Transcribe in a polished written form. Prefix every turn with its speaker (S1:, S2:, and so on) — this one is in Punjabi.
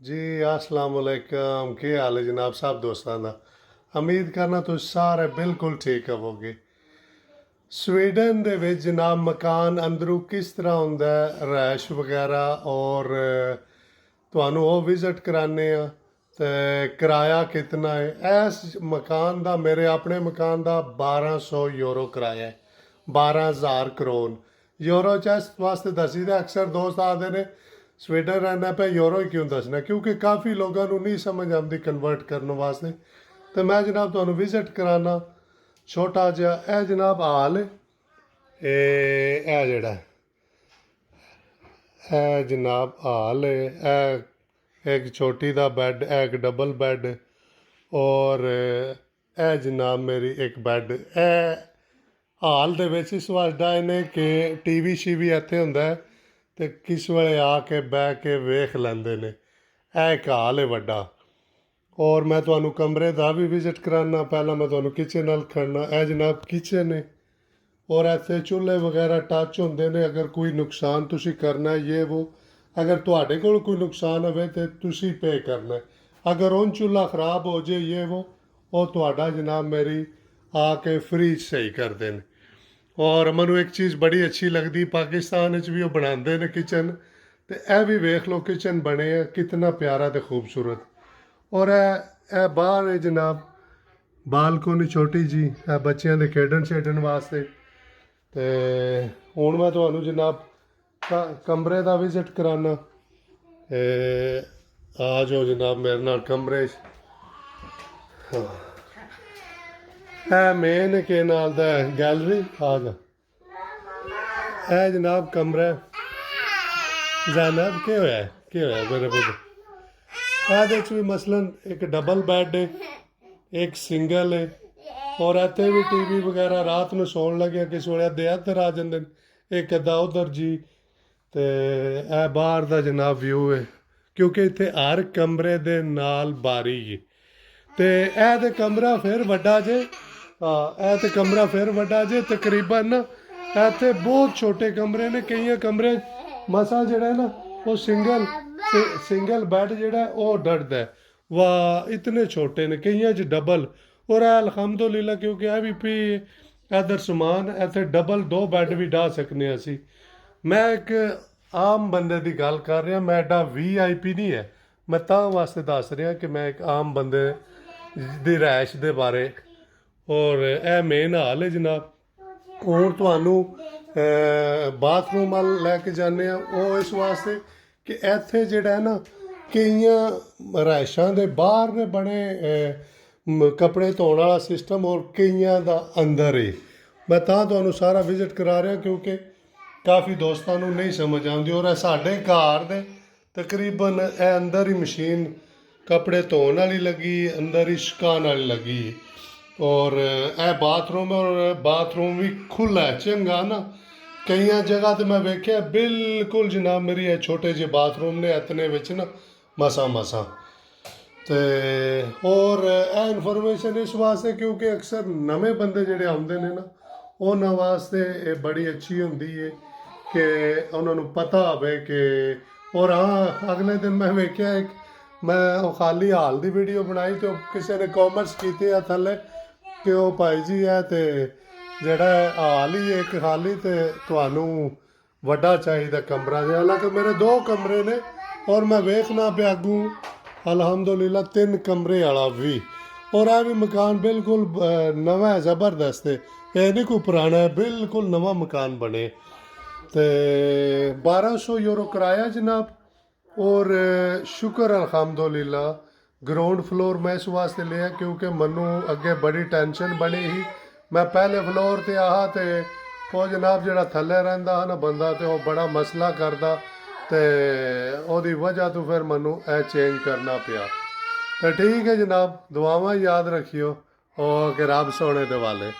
S1: जी अस्सलाम वालेकुम की हाल है जनाब साहब दोस्तों का उम्मीद करना तुम सारे बिल्कुल ठीक होवोगे। स्वीडन ਦੇ ਵਿੱਚ ਜਨਾਬ ਮਕਾਨ ਅੰਦਰੋਂ ਕਿਸ ਤਰ੍ਹਾਂ ਹੁੰਦਾ ਹੈ ਰੈਸ਼ ਵਗੈਰਾ ਔਰ ਤੁਹਾਨੂੰ ਉਹ ਵਿਜ਼ਿਟ ਕਰਾਣੇ ਆ ਤੇ ਕਿਰਾਇਆ ਕਿੰਨਾ ਹੈ। ਇਸ ਮਕਾਨ ਦਾ ਮੇਰੇ ਆਪਣੇ ਮਕਾਨ ਦਾ 1200 ਯੂਰੋ ਕਿਰਾਇਆ ਹੈ। 12,000 ਕਰੋਨ ਯੂਰੋ ਚ ਇਸ ਵਾਸਤੇ ਦੱਸੀਦਾ ਅਕਸਰ ਦੋਸਤ ਆਖਦੇ ਨੇ ਸਵੀਡਨ ਰਹਿਣਾ ਪਿਆ ਯੂਰੋ ਹੀ ਕਿਉਂ ਦੱਸਣਾ ਕਿਉਂਕਿ ਕਾਫੀ ਲੋਕਾਂ ਨੂੰ ਨਹੀਂ ਸਮਝ ਆਉਂਦੀ ਕਨਵਰਟ ਕਰਨ ਵਾਸਤੇ। ਤੇ ਮੈਂ ਜਨਾਬ ਤੁਹਾਨੂੰ ਵਿਜ਼ਿਟ ਕਰਾਣਾ ਛੋਟਾ ਜਿਹਾ ਇਹ ਜਨਾਬ ਹਾਲ ਇਹ ਜਿਹੜਾ ਇਹ ਜਨਾਬ ਹਾਲ ਇਹ ਇੱਕ ਛੋਟੀ ਦਾ ਬੈੱਡ ਇੱਕ ਡਬਲ ਬੈੱਡ ਔਰ ਇਹ ਜਨਾਬ ਮੇਰੀ ਇੱਕ ਬੈੱਡ ਇਹ ਹਾਲ ਦੇ ਵਿੱਚ ਇਸ ਵਾਸਤੇ ਇਹਨੇ ਕਿ ਟੀਵੀ ਸ਼ੀਵੀ ਇੱਥੇ ਹੁੰਦਾ ਹੈ ਤੇ ਕਿਸ ਵੇਲੇ ਆ ਕੇ ਬਹਿ ਕੇ ਵੇਖ ਲੈਂਦੇ ਨੇ। ਇਹ ਇੱਕ ਹਾਲ ਹੈ ਵੱਡਾ ਔਰ ਮੈਂ ਤੁਹਾਨੂੰ ਕਮਰੇ ਦਾ ਵੀ ਵਿਜ਼ਿਟ ਕਰਾਉਣਾ। ਪਹਿਲਾਂ ਮੈਂ ਤੁਹਾਨੂੰ ਕਿਚਨ ਨਾਲ ਖੜਨਾ ਇਹ ਜਨਾਬ ਕਿਚਨ ਹੈ ਔਰ ਇੱਥੇ ਚੁੱਲ੍ਹੇ ਵਗੈਰਾ ਟੱਚ ਹੁੰਦੇ ਨੇ। ਅਗਰ ਕੋਈ ਨੁਕਸਾਨ ਤੁਸੀਂ ਕਰਨਾ ਇਹ ਵੋ ਅਗਰ ਤੁਹਾਡੇ ਕੋਲ ਕੋਈ ਨੁਕਸਾਨ ਹੋਵੇ ਤਾਂ ਤੁਸੀਂ ਪੇ ਕਰਨਾ। ਅਗਰ ਉਹ ਚੁੱਲ੍ਹਾ ਖਰਾਬ ਹੋ ਜੇ ਇਹ ਵੋ ਉਹ ਤੁਹਾਡਾ ਜਨਾਬ ਮੇਰੀ ਆ ਕੇ ਫ੍ਰੀ ਸਹੀ ਕਰਦੇ ਨੇ। ਔਰ ਮੈਨੂੰ ਇੱਕ ਚੀਜ਼ ਬੜੀ ਅੱਛੀ ਲੱਗਦੀ ਪਾਕਿਸਤਾਨ ਵਿੱਚ ਵੀ ਉਹ ਬਣਾਉਂਦੇ ਨੇ ਕਿਚਨ ਤੇ ਇਹ ਵੀ ਵੇਖ ਲਓ ਕਿਚਨ ਬਣੇ ਆ ਕਿਤਨਾ ਪਿਆਰਾ ਤੇ ਖੂਬਸੂਰਤ। ਔਰ ਇਹ ਬਾਹਰ ਹੈ ਜਨਾਬ ਬਾਲਕੋਨੀ ਛੋਟੀ ਜੀ ਇਹ ਬੱਚਿਆਂ ਦੇ ਖੇਡਣ ਵਾਸਤੇ। ਤੇ ਹੁਣ ਮੈਂ ਤੁਹਾਨੂੰ ਜਨਾਬ ਕਮਰੇ ਦਾ ਵਿਜ਼ਿਟ ਕਰਾਉਣਾ। ਆ ਜਾਓ ਜਨਾਬ ਮੇਰੇ ਨਾਲ ਕਮਰੇ 'ਚ। ਇਹ ਮੇਨ ਕੇ ਨਾਲ ਦਾ ਗੈਲਰੀ ਆ ਜਾ ਇਹ ਜਨਾਬ ਕਮਰਾ ਜ਼ੈਨਬ ਕੀ ਹੋਇਆ ਮੇਰੇ ਪੁੱਤ ਇਹਦੇ 'ਚ ਵੀ ਮਸਲਨ ਇੱਕ ਡਬਲ ਬੈੱਡ ਹੈ ਇੱਕ ਸਿੰਗਲ ਹੈ ਔਰ ਇੱਥੇ ਵੀ ਟੀਵੀ ਵਗੈਰਾ ਰਾਤ ਨੂੰ ਸੌਣ ਲੱਗਿਆ ਕਿਸੇ ਵੇਲੇ ਅੱਧੇ ਇੱਧਰ ਆ ਜਾਂਦੇ ਨੇ ਇੱਕ ਅੱਧਾ ਉੱਧਰ ਜੀ। ਤੇ ਇਹ ਬਾਹਰ ਦਾ ਜਨਾਬ ਵਿਊ ਹੈ ਕਿਉਂਕਿ ਇੱਥੇ ਹਰ ਕਮਰੇ ਦੇ ਨਾਲ ਬਾਰੀ ਹੈ ਤੇ ਇਹ ਤੇ ਕਮਰਾ ਫਿਰ ਵੱਡਾ ਜੇ ਇਹ ਤੇ ਕਮਰਾ ਫਿਰ ਵੱਡਾ ਜੇ ਤਕਰੀਬਨ ਇੱਥੇ ਬਹੁਤ ਛੋਟੇ ਕਮਰੇ ਨੇ। ਕਈਆਂ ਕਮਰੇ ਮਸਾ ਜਿਹੜਾ ਨਾ ਉਹ ਸਿੰਗਲ ਬੈੱਡ ਜਿਹੜਾ ਉਹ ਡਰਦਾ ਵਾਹ ਇਤਨੇ ਛੋਟੇ ਨੇ ਕਈਆਂ 'ਚ ਡਬਲ ਔਰ ਅਲਹਮਦੁਲਿਲਾ ਕਿਉਂਕਿ ਇਹ ਵੀ ਪੀ ਇੱਧਰ ਸਮਾਨ ਇੱਥੇ ਡਬਲ 2 ਬੈੱਡ ਵੀ ਡਾ ਸਕਨੇ ਅਸੀਂ। ਮੈਂ ਇੱਕ ਆਮ ਬੰਦੇ ਦੀ ਗੱਲ ਕਰ ਰਿਹਾ ਮੈਂ ਐਡਾ VIP ਨਹੀਂ ਹੈ ਮੈਂ ਤਾਂ ਵਾਸਤੇ ਦੱਸ ਰਿਹਾ ਕਿ ਮੈਂ ਇੱਕ ਆਮ ਬੰਦੇ ਦੀ ਰਿਹਾਇਸ਼ ਦੇ ਬਾਰੇ। ਔਰ ਇਹ ਮੇਨ ਹਾਲ ਹੈ ਜਨਾਬ। ਹੁਣ ਤੁਹਾਨੂੰ ਬਾਥਰੂਮ ਵੱਲ ਲੈ ਕੇ ਜਾਂਦੇ ਆ ਉਹ ਇਸ ਵਾਸਤੇ ਕਿ ਇੱਥੇ ਜਿਹੜਾ ਹੈ ਨਾ ਕਈਆਂ ਰਿਹਾਇਸ਼ਾਂ ਦੇ ਬਾਹਰ ਨੇ ਬਣੇ ਕੱਪੜੇ ਧੋਣ ਵਾਲਾ ਸਿਸਟਮ ਔਰ ਕਈਆਂ ਦਾ ਅੰਦਰ ਹੀ। ਮੈਂ ਤਾਂ ਤੁਹਾਨੂੰ ਸਾਰਾ ਵਿਜ਼ਿਟ ਕਰਾ ਰਿਹਾ ਕਿਉਂਕਿ ਕਾਫੀ ਦੋਸਤਾਂ ਨੂੰ ਨਹੀਂ ਸਮਝ ਆਉਂਦੀ। ਔਰ ਇਹ ਸਾਡੇ ਘਰ ਦੇ ਤਕਰੀਬਨ ਇਹ ਅੰਦਰ ਹੀ ਮਸ਼ੀਨ ਕੱਪੜੇ ਧੋਣ ਵਾਲੀ ਲੱਗੀ ਅੰਦਰ ਹੀ ਸੁਕਾਉਣ ਵਾਲੀ ਲੱਗੀ। ਔਰ ਇਹ ਬਾਥਰੂਮ ਔਰ ਬਾਥਰੂਮ ਵੀ ਖੁੱਲ੍ਹਾ ਚੰਗਾ ਨਾ। ਕਈਆਂ ਜਗ੍ਹਾ 'ਤੇ ਮੈਂ ਵੇਖਿਆ ਬਿਲਕੁਲ ਜਨਾਬ ਮੇਰੀ ਇਹ ਛੋਟੇ ਜਿਹੇ ਬਾਥਰੂਮ ਨੇ ਇਤਨੇ ਵਿੱਚ ਨਾ ਮਸਾਂ ਤੇ ਔਰ ਇਹ ਇਨਫੋਰਮੇਸ਼ਨ ਇਸ ਵਾਸਤੇ ਕਿਉਂਕਿ ਅਕਸਰ ਨਵੇਂ ਬੰਦੇ ਜਿਹੜੇ ਆਉਂਦੇ ਨੇ ਨਾ ਉਹਨਾਂ ਵਾਸਤੇ ਇਹ ਬੜੀ ਅੱਛੀ ਹੁੰਦੀ ਹੈ ਕਿ ਉਹਨਾਂ ਨੂੰ ਪਤਾ ਹੋਵੇ ਕਿ। ਔਰ ਹਾਂ ਅਗਲੇ ਦਿਨ ਮੈਂ ਵੇਖਿਆ ਇੱਕ ਮੈਂ ਉਹ ਖਾਲੀ ਹਾਲ ਦੀ ਵੀਡੀਓ ਬਣਾਈ ਤੇ ਕਿਸੇ ਨੇ ਕਮੈਂਟਸ ਕੀਤੇ ਆ ਥੱਲੇ ਕਿ ਉਹ ਭਾਈ ਜੀ ਹੈ ਤੇ ਜਿਹੜਾ ਹਾਲ ਹੀ ਇੱਕ ਖਾਲੀ ਤੇ ਤੁਹਾਨੂੰ ਵੱਡਾ ਚਾਹੀਦਾ ਕਮਰਾ ਜਿਹਾ। ਹਾਲਾਂਕਿ ਮੇਰੇ 2 ਕਮਰੇ ਨੇ ਔਰ ਮੈਂ ਵੇਖਣਾ ਪਿਆ ਅੱਗੂ ਅਲਹਮਦੁਲਿਲਾ 3 ਕਮਰੇ ਵਾਲਾ ਵੀ। ਔਰ ਇਹ ਵੀ ਮਕਾਨ ਬਿਲਕੁਲ ਨਵਾਂ ਜ਼ਬਰਦਸਤ ਹੈ ਇਹ ਨਹੀਂ ਕੋਈ ਪੁਰਾਣਾ ਹੈ ਬਿਲਕੁਲ ਨਵਾਂ ਮਕਾਨ ਬਣੇ। ਤੇ 1200 ਯੂਰੋ ਕਿਰਾਇਆ ਜਨਾਬ। ਔਰ ਸ਼ੁਕਰ ਅਲਹਮਦੁਲਿਲਾ ਗਰਾਊਂਡ ਫਲੋਰ ਮੈਂ ਇਸ ਵਾਸਤੇ ਲਿਆ ਕਿਉਂਕਿ ਮੈਨੂੰ ਅੱਗੇ ਬੜੀ ਟੈਨਸ਼ਨ ਬਣੀ ਸੀ। ਮੈਂ ਪਹਿਲੇ ਫਲੋਰ 'ਤੇ ਆਹਾ ਤੇ ਉਹ ਜਨਾਬ ਜਿਹੜਾ ਥੱਲੇ ਰਹਿੰਦਾ ਨਾ ਬੰਦਾ ਤੇ ਉਹ ਬੜਾ ਮਸਲਾ ਕਰਦਾ ਤੇ ਉਹਦੀ ਵਜ੍ਹਾ ਤੋਂ ਫਿਰ ਮੈਨੂੰ ਇਹ ਚੇਂਜ ਕਰਨਾ ਪਿਆ। ਤੇ ਠੀਕ ਹੈ ਜਨਾਬ ਦੁਆਵਾਂ ਯਾਦ ਰੱਖਿਓ ਔਰ ਕਿ ਰੱਬ ਸੋਹਣੇ ਦੇ ਵਾਲੇ।